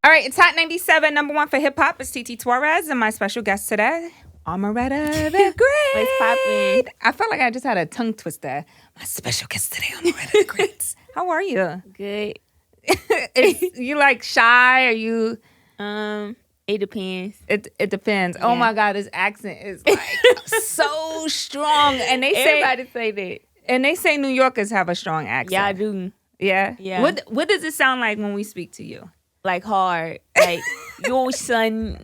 All right, it's Hot 97, number one for hip hop. It's TT Torrez and my special guest today, Omeretta The Great. What's poppin'? I felt like I just had a tongue twister. My special guest today, Omeretta The Great. How are you? Good. You like shy? Are you? It depends. It depends. Yeah. Oh my God, this accent is like so strong, and Everybody say that. they say New Yorkers have a strong accent. Yeah, I do. Yeah. Yeah. What does it sound like when we speak to you? Like hard. Like, yo, son.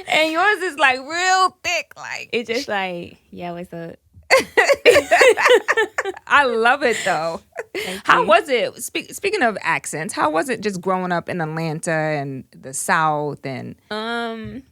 And yours is like real thick, like It's just like, yeah, what's up? I love it though. Thank How you. was it? Speaking of accents, how was it just growing up in Atlanta and the South and It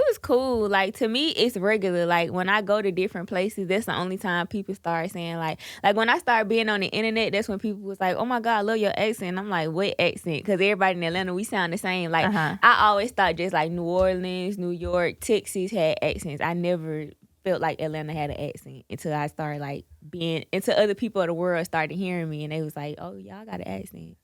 was cool. Like, to me, it's regular. Like, when I go to different places, that's the only time people start saying, like when I started being on the internet, that's when people was like, oh my God, I love your accent. I'm like, what accent? Because everybody in Atlanta, we sound the same. Like, Uh-huh. I always thought just like New Orleans, New York, Texas had accents. I never felt like Atlanta had an accent until I started like being, until other people of the world started hearing me and they was like, oh, y'all got an accent.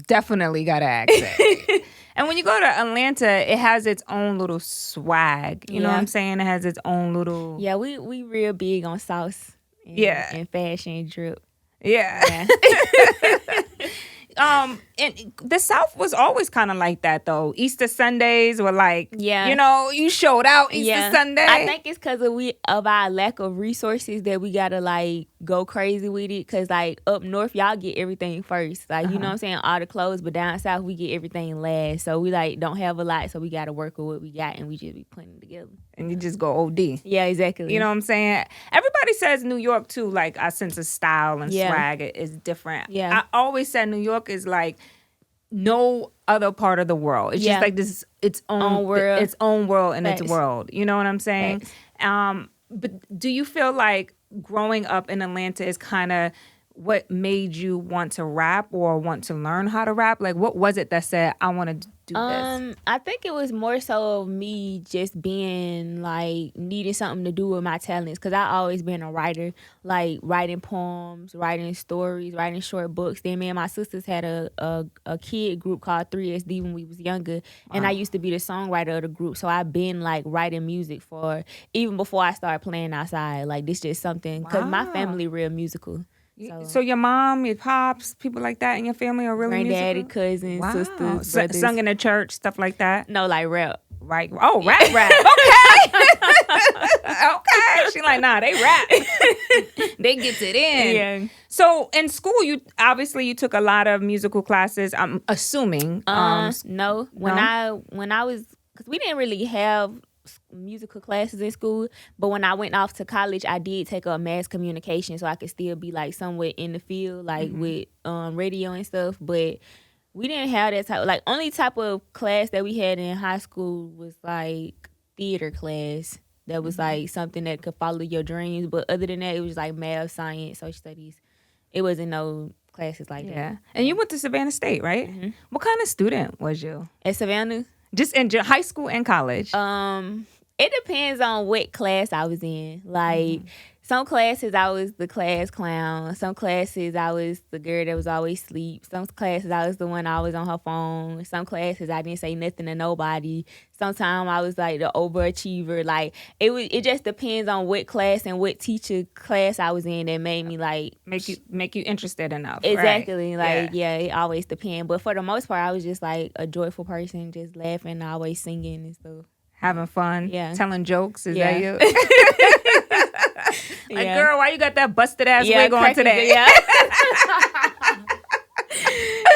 definitely got an accent. And when you go to Atlanta, it has its own little swag. You know what Yeah. I'm saying? It has its own little Yeah, we real big on sauce and, Yeah. and fashion drip. yeah. Yeah. And the South was always kind of like that though. Easter Sundays were like, Yeah. you know, you showed out Easter Yeah. Sunday. I think it's because of our lack of resources that we gotta like go crazy with it. Cause like up north, y'all get everything first. Like you know what I'm saying, all the clothes. But down south, we get everything last. So we like don't have a lot. So we gotta work with what we got, and we just be putting it together. and you just go OD. Yeah, exactly. You know what I'm saying? Everybody says New York too, like our sense of style and Yeah. swag is different. Yeah. I always said New York is like no other part of the world. It's Yeah. just like this its own Own world. its own world in its Facts. world. You know what I'm saying? Facts. But do you feel like growing up in Atlanta is kind of what made you want to rap or want to learn how to rap? Like what was it that said I want to do this? I think it was more so of me just being like needing something to do with my talents, because I always been a writer, like writing poems, writing stories, writing short books. Then me and my sisters had a kid group called 3SD when we was younger, and I used to be the songwriter of the group. So I've been like writing music for even before I started playing outside. Like this just something, because my Wow. family real musical. So your mom, your pops, people like that in your family are really Granddaddy, musical? cousins, Wow. sisters, brothers. Sung in the church, stuff like that. No, like rap. Right. Oh, rap. Okay. Okay. She like, nah, they rap. They gets it in. Yeah. So in school, you took a lot of musical classes. I'm assuming. No. When I was, because we didn't really have musical classes in school, but when I went off to college, I did take up mass communication so I could still be like somewhat in the field, like with radio and stuff. But we didn't have that type. Like only type of class that we had in high school was like theater class. That was like something that could follow your dreams. But other than that, it was like math, science, social studies. It wasn't no classes like Yeah. And you went to Savannah State, right? Mm-hmm. What kind of student was you? that. At Savannah, Just in high school and college. it depends on what class I was in. Like some classes I was the class clown. Some classes I was the girl that was always asleep. Some classes I was the one always on her phone. Some classes I didn't say nothing to nobody. Sometimes I was like the overachiever. Like it just depends on what class and what teacher class I was in that made me like make you interested enough. Right? exactly. Like yeah, it always depends. But for the most part, I was just like a joyful person, just laughing, always singing and stuff. Having fun, Yeah. telling jokes. Is Yeah. that you? Like, Yeah. girl, why you got that busted ass wig on cracking today? the-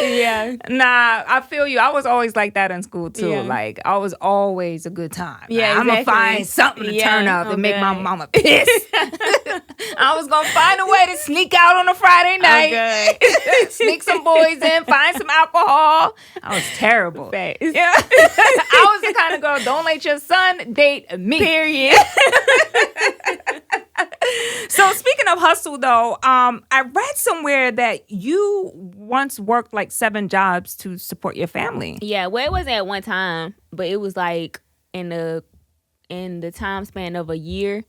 Yeah. Nah, I feel you. I was always like that in school too. Yeah. Like I was always a good time. Yeah, I'm gonna exactly. find something to Yeah, turn up and make my okay. mama pissed. I was gonna find a way to sneak out on a Friday night, sneak some boys in, find some alcohol. I was terrible. Facts. Yeah, I was the kind of girl. Don't let your son date me. Period. So speaking of hustle, though, I read somewhere that you once worked like 7 jobs to support your family. Yeah, well, it wasn't at one time, but it was like in the time span of a year.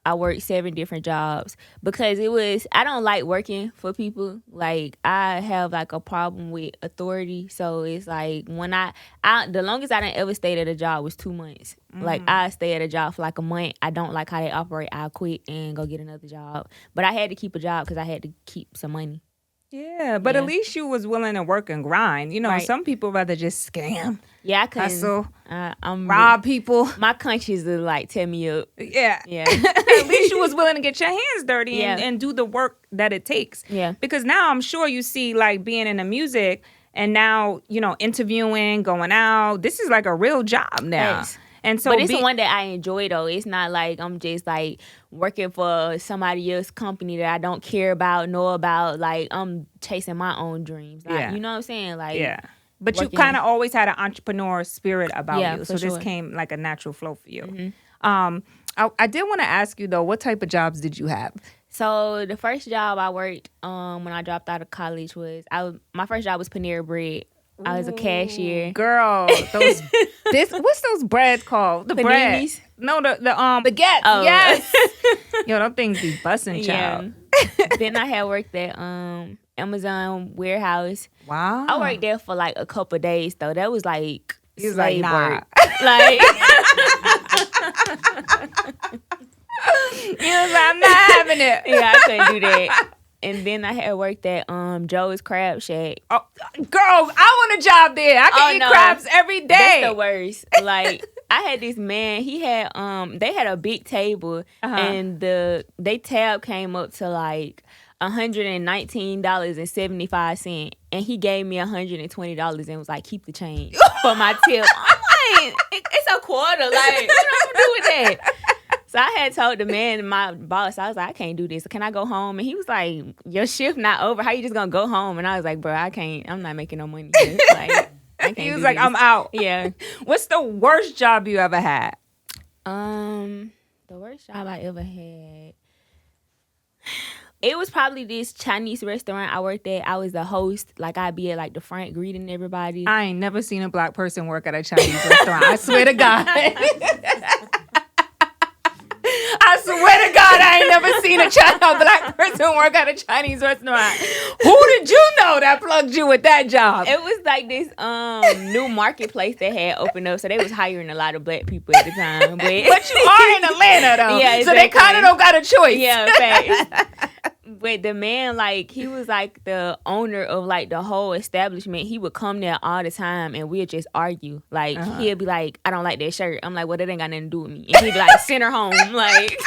I worked 7 different jobs because I don't like working for people. Like, I have like a problem with authority. So it's like when the longest I done ever stayed at a job was 2 months. Like, I stay at a job for like a month. I don't like how they operate. I'll quit and go get another job. But I had to keep a job because I had to keep some money. Yeah, but at least you was willing to work and grind. You know, Right. Some people rather just scam. Yeah, I couldn't. Hustle. I'm Rob people. My conscience is like, tear me up. Yeah. Yeah. At least you was willing to get your hands dirty and do the work that it takes. Yeah. Because now I'm sure you see like being in the music and now, interviewing, going out. This is like a real job now. Yes. And so but it's the one that I enjoy, though. It's not like I'm just like working for somebody else's company that I don't care about, know about. Like, I'm chasing my own dreams. Like, you know what I'm saying? Like, yeah. But you working- kind of always had an entrepreneur spirit about you. So for this sure. came like a natural flow for you. Mm-hmm. I did want to ask you, though, what type of jobs did you have? So the first job I worked when I dropped out of college my first job was Panera Bread. I was a cashier. Girl, what's those breads called? The bread. Paninis? No, the baguettes. Oh. Yes. Yo, them things be busting, child. Then I had worked at Amazon warehouse. Wow. I worked there for like a couple of days though. That was like He was slave like, nah. work. Like He was like, I'm not having it. yeah, I couldn't do that. And then I had worked at Joe's Crab Shack. Oh, girl, I want a job there. I can eat crabs every day. That's the worst. Like I had this man. He had they had a big table, and they tab came up to like $119.75, and he gave me $120 and was like, "Keep the change for my tip." I'm like, "It's a quarter. Like, what am I gonna do with that?" So I had told the man, my boss, I was like, I can't do this. Can I go home? And he was like, your shift not over. How you just gonna go home? And I was like, bro, I can't. I'm not making no money. Like, I can't. He was like, I'm out. Yeah. What's the worst job you ever had? The worst job I ever had. It was probably this Chinese restaurant I worked at. I was the host. Like, I'd be at like the front greeting everybody. I ain't never seen a black person work at a Chinese restaurant. I swear to God. I swear to God, I ain't never seen a black person work at a Chinese restaurant. Who did you know that plugged you with that job? It was like this new marketplace that had opened up, so they was hiring a lot of black people at the time. But you are in Atlanta, though. Yeah, exactly. So they kind of don't got a choice. Yeah, facts. But the man, like, he was like the owner of like the whole establishment. He would come there all the time and we'd just argue. Like, he'd be like, I don't like that shirt. I'm like, well, that ain't got nothing to do with me. And he'd be like, send her home. Like,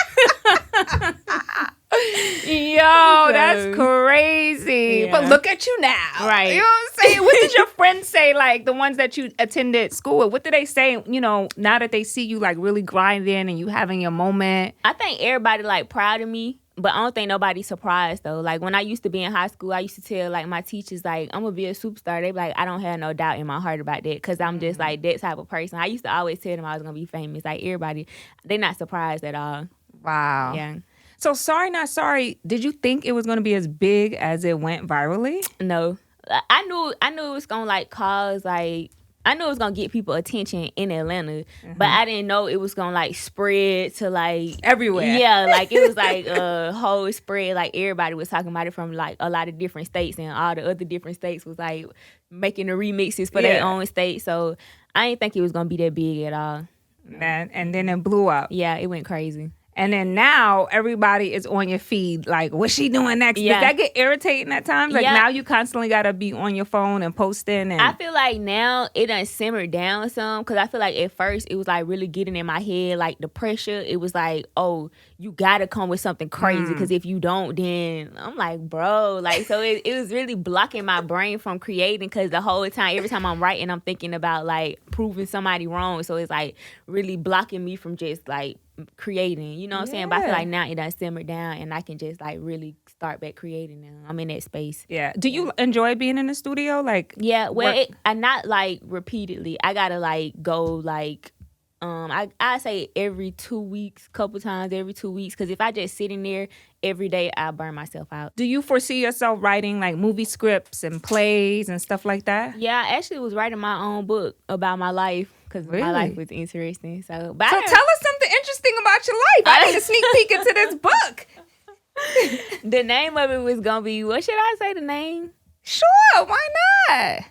yo, that's crazy. Yeah. But look at you now. Right. You know what I'm saying? What did your friends say, like the ones that you attended school with? What did they say, now that they see you like really grinding and you having your moment? I think everybody like proud of me. But I don't think nobody's surprised, though. Like, when I used to be in high school, I used to tell, like, my teachers, like, I'm going to be a superstar. They be like, I don't have no doubt in my heart about that because I'm just, like, that type of person. I used to always tell them I was going to be famous. Like, everybody, they're not surprised at all. Wow. Yeah. So, Sorry Not Sorry, did you think it was going to be as big as it went virally? No. I knew it was going to, like, cause, like, I knew it was going to get people attention in Atlanta, but I didn't know it was going to, like, spread to, like... everywhere. Yeah, like, it was, like, a whole spread. Like, everybody was talking about it from, like, a lot of different states, and all the other different states was, like, making the remixes for their own state. So, I didn't think it was going to be that big at all. Man, and then it blew up. Yeah, it went crazy. And then now everybody is on your feed. Like, what's she doing next? Yeah. Does that get irritating at times? Like, now you constantly got to be on your phone and posting. And I feel like now it done simmered down some because I feel like at first it was like really getting in my head, like the pressure. It was like, oh, you got to come with something crazy because if you don't, then I'm like, bro. Like, so it was really blocking my brain from creating because the whole time, every time I'm writing, I'm thinking about like proving somebody wrong. So it's like really blocking me from just like creating, you know what I'm saying? But I feel like now it done simmered down and I can just like really start back creating now. I'm in that space. Yeah. Do you enjoy being in the studio? Like, yeah, well, I not like repeatedly. I gotta like go like I say every 2 weeks, couple times every 2 weeks, because if I just sit in there every day, I burn myself out. Do you foresee yourself writing like movie scripts and plays and stuff like that? Yeah, I actually was writing my own book about my life because my life was interesting. So tell us something interesting about your life. I need a sneak peek into this book. The name of it was gonna be, what should I say the name? Sure, why not?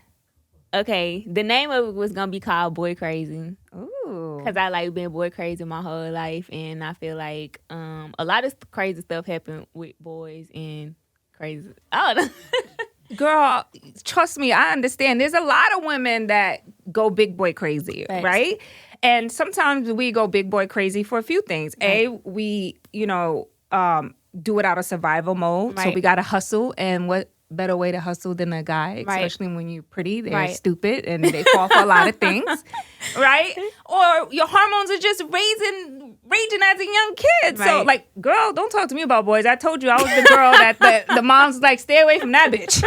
Okay, the name of it was gonna be called Boy Crazy. Ooh. Cause I like been boy crazy my whole life, and I feel like a lot of crazy stuff happened with boys and crazy. I don't know. Girl, trust me, I understand. There's a lot of women that go big boy crazy, Thanks. right? And sometimes we go big boy crazy for a few things. Right. We, do it out of survival mode. So Right. we got to hustle. And what better way to hustle than a guy, Right. especially when you're pretty. They're Right. stupid and they fall for a lot of things, right? Or your hormones are just raging as a young kid. So, Right. like, girl, don't talk to me about boys. I told you I was the girl that the mom's like, stay away from that bitch.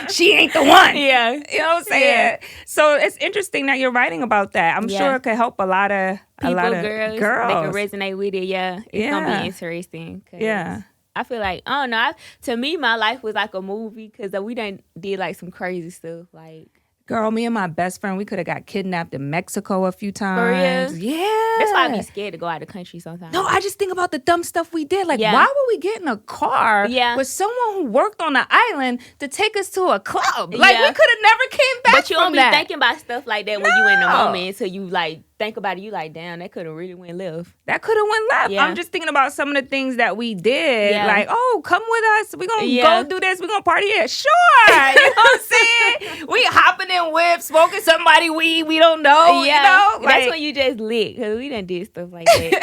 She ain't the one. Yeah. You know what I'm saying? Yeah. So it's interesting that you're writing about that. I'm sure it could help a lot of People, girls. they can resonate with it. Yeah, it's gonna Yeah. be interesting. 'Cause Yeah. I feel like, I don't know. To me, my life was like a movie because we did like some crazy stuff. Like, Girl, me and my best friend, we could have got kidnapped in Mexico a few times. real? Yeah. that's why I be scared to go out of the country sometimes. No, I just think about the dumb stuff we did. Like, Yeah. why would we get in a car Yeah. with someone who worked on the island to take us to a club? Like, Yeah. we could have never came back But you from don't be that. thinking about stuff like that when you in the No. moment until you like think about it. You like, damn, that could have really went left. That could have went left. Yeah. I'm just thinking about some of the things that we did. Yeah. Like, oh, come with us. We're going to Yeah. go do this. We're going to party here. Sure. You know what I'm saying? We hopping in whips, smoking somebody weed we don't know. You know? that's Like, when you just lit because we done did stuff like that.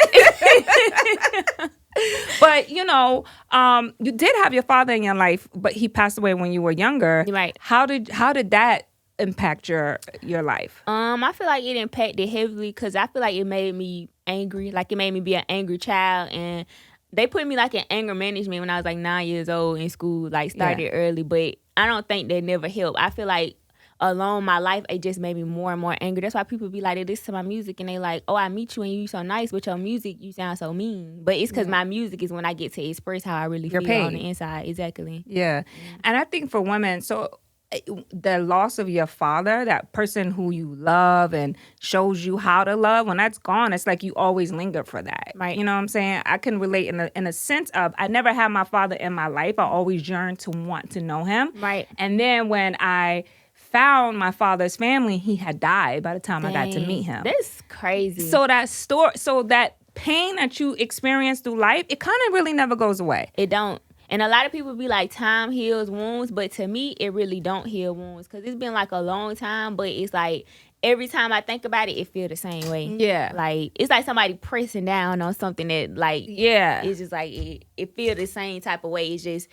but, you did have your father in your life, but he passed away when you were younger. Right. How did that impact your life? I feel like it impacted heavily because I feel like it made me angry. Like, it made me be an angry child, and they put me like in anger management when I was like 9 years old in school. Like, started early, but I don't think that never helped. I feel like along my life, it just made me more and more angry. That's why people be like, they listen to my music and they like, oh, I meet you and you so nice, but your music, you sound so mean. But it's because my music is when I get to express how I really feel on the inside. Exactly. Yeah. And I think for women, so the loss of your father, that person who you love and shows you how to love, when that's gone, it's like you always linger for that. Right. You know what I'm saying? I can relate in a sense of, I never had my father in my life. I always yearned to want to know him. Right. And then when I found my father's family, he had died by the time I got to meet him. That's crazy. So that pain that you experience through life, it kind of really never goes away. It don't. And a lot of people be like, time heals wounds, but to me, it really don't heal wounds because it's been like a long time, but it's like every time I think about it, it feel the same way. Yeah. Like, it's like somebody pressing down on something that, like, Yeah. it's just like, it feel the same type of way. It's just,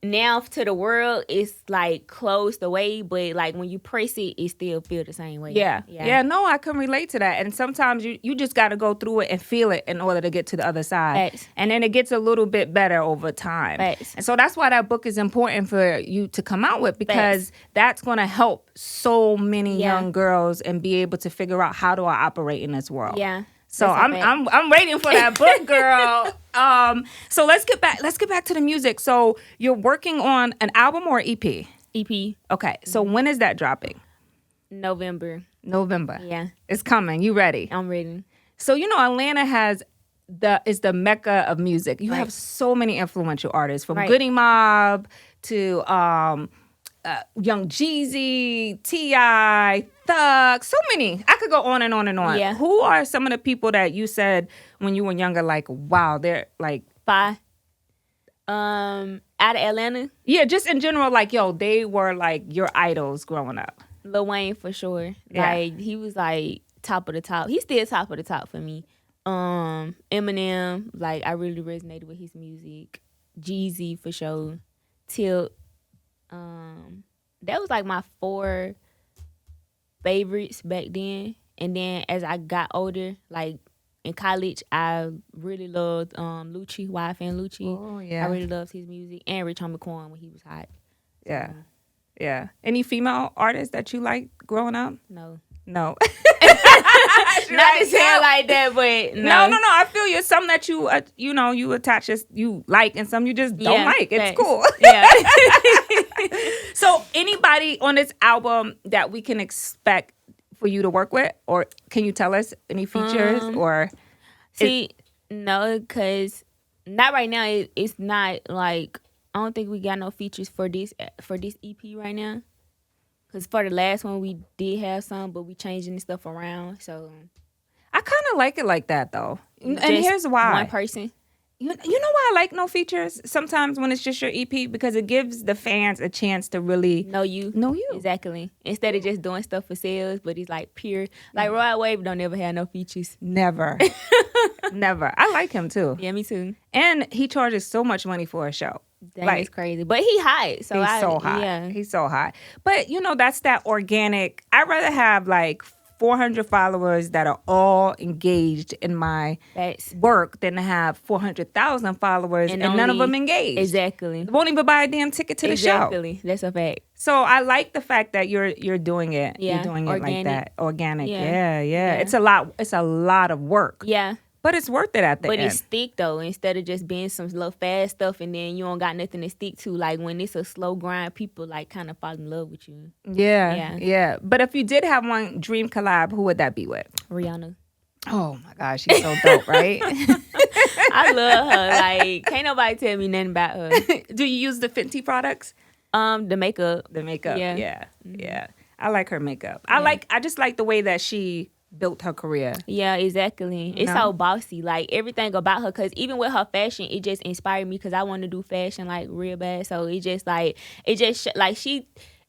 now to the world, it's like closed away, but like when you press it, it still feel the same way. Yeah. No, I can relate to that. And sometimes you just got to go through it and feel it in order to get to the other side. Facts. And then it gets a little bit better over time. Facts. And so that's why that book is important for you to come out with, because that's going to help so many young girls and be able to figure out, how do I operate in this world? Yeah. So I'm waiting for that book, girl. So let's get back to the music. So you're working on an album or EP? EP. Okay. So when is that dropping? November. Yeah. It's coming. You ready? I'm ready. So Atlanta is the mecca of music. You have so many influential artists, from Goody Mob to Young Jeezy, T.I., Thug, so many. I could go on and on and on. Yeah. Who are some of the people that you said when you were younger, like, wow, they're like... 5. Out of Atlanta? Yeah, just in general, like, yo, they were like your idols growing up. Lil Wayne for sure. Yeah. Like, he was like top of the top. He's still top of the top for me. Eminem, like, I really resonated with his music. Jeezy for sure. Tilt. That was like my 4 favorites back then. And then as I got older, like in college, I really loved Lucci, YFN Lucci. Oh, yeah. I really loved his music. And Rich Homie Quan when he was hot. Yeah. Yeah. Any female artists that you liked growing up? No. No. Not to say it like that, but no. I feel you. Some that you you attach you like, and some you just don't like. It's cool. Yeah. So anybody on this album that we can expect for you to work with, or can you tell us any features or? See, No, because not right now. It's not like I don't think we got no features for this EP right now. Because for the last one we did have some, but we changing stuff around. So I kind of like it like that though, and here's why. One person. You know why I like no features sometimes when it's just your EP? Because it gives the fans a chance to really know you. Exactly. Instead of just doing stuff for sales, but it's like pure. Like Roy Wave don't ever have no features. Never. Never. I like him too. Yeah, me too. And he charges so much money for a show. That is crazy. But he hot. So he's so hot. Yeah. He's so hot. But that's that organic. I'd rather have like 400 followers that are all engaged in my work than to have 400,000 followers and none of them engaged. Exactly. Won't even buy a damn ticket to the show. Exactly. That's a fact. So I like the fact that you're doing it. Yeah. You're doing organic. it like that. Organic. Yeah. It's a lot of work. Yeah. But it's worth it at the end. But it's stick though, instead of just being some little fast stuff and then you don't got nothing to stick to. Like when it's a slow grind, people like kind of fall in love with you. Yeah. But if you did have one dream collab, who would that be with? Rihanna. Oh my gosh, she's so dope, right? I love her. Like can't nobody tell me nothing about her. Do you use the Fenty products? The makeup. Yeah. I like her makeup. I just like the way that she built her career. Yeah, exactly. It's so bossy. Like everything about her, because even with her fashion, it just inspired me because I want to do fashion like real bad. So she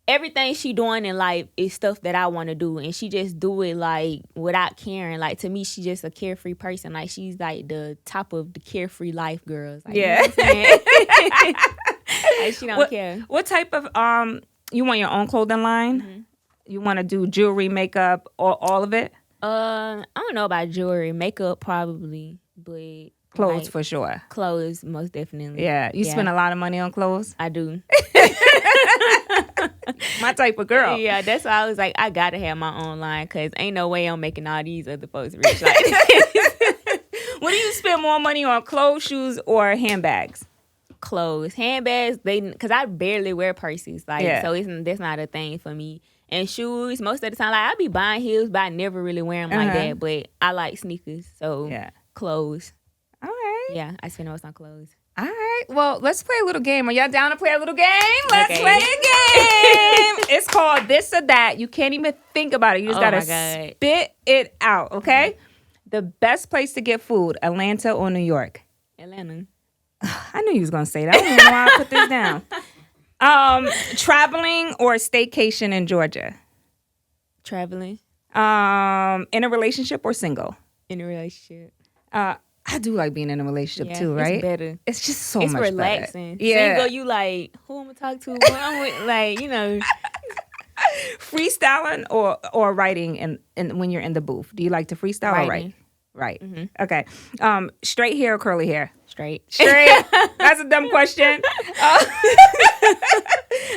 everything she doing in life is stuff that I want to do, and she just do it like without caring. Like to me, she's just a carefree person. Like she's like the top of the carefree life girls. Like, yeah. You know what I'm saying? Like she don't care. What type of you want your own clothing line? Mm-hmm. You want to do jewelry, makeup, or all of it? I don't know about jewelry, makeup probably, but clothes like, for sure. Clothes most definitely. Yeah, you spend a lot of money on clothes. I do. My type of girl. Yeah, that's why I was like, I gotta have my own line because ain't no way I'm making all these other folks rich. Like, what do you spend more money on, clothes, shoes, or handbags? Clothes, handbags. Because I barely wear purses, so that's not a thing for me. And shoes, most of the time, like I be buying heels, but I never really wear them like that. But I like sneakers, so clothes. All right. Yeah, I spend most on clothes. All right. Well, let's play a little game. Are y'all down to play a little game? Let's play a game. It's called This or That. You can't even think about it. You just gotta spit it out. Okay. Mm-hmm. The best place to get food: Atlanta or New York? Atlanta. I knew you was gonna say that. I don't know why I put this down. Traveling or staycation in Georgia? Traveling. In a relationship or single? In a relationship. I do like being in a relationship too, right? It's better. It's just so much relaxing. Better. Yeah. Single, you like, who I'm gonna talk to? What I'm with, like, you know. Freestyling or writing and when you're in the booth? Do you like to freestyle or write? Right. Mm-hmm. Okay. Straight hair or curly hair? Straight. That's a dumb question.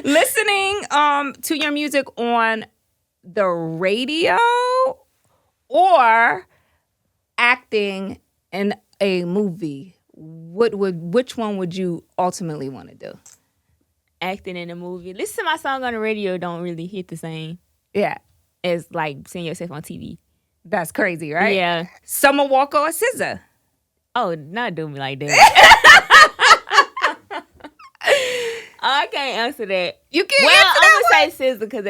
Listening to your music on the radio or acting in a movie? Which one would you ultimately want to do? Acting in a movie. Listen to my song on the radio don't really hit the same. Yeah. As like seeing yourself on TV. That's crazy, right? Yeah. Summer Walker or SZA? Oh, not do me like that. I can't answer that. You can't answer that. I'm gonna say SZA because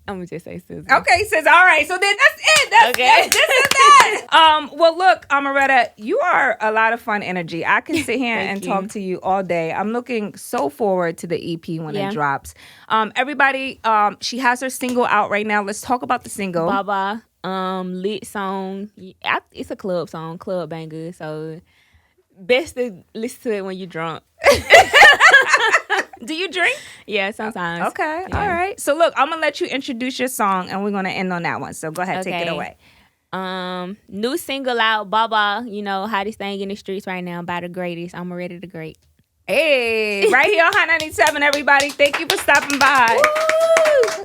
I'm gonna just say SZA. Okay, SZA. All right, so then that's it. That's this and that. Well, look, Omeretta, you are a lot of fun energy. I can sit here and talk to you all day. I'm looking so forward to the EP when it drops. Everybody, she has her single out right now. Let's talk about the single. Baba, lit song. It's a club song, club banger. So best to listen to it when you're drunk. Do you drink? Yeah, sometimes. Okay, yeah. All right. So look, I'm gonna let you introduce your song, and we're gonna end on that one. So go ahead, take it away. New single out, Baba. You know, hottest thing in the streets right now by the greatest. Omeretta The Great. Hey, right here on Hot 97, everybody. Thank you for stopping by. Woo!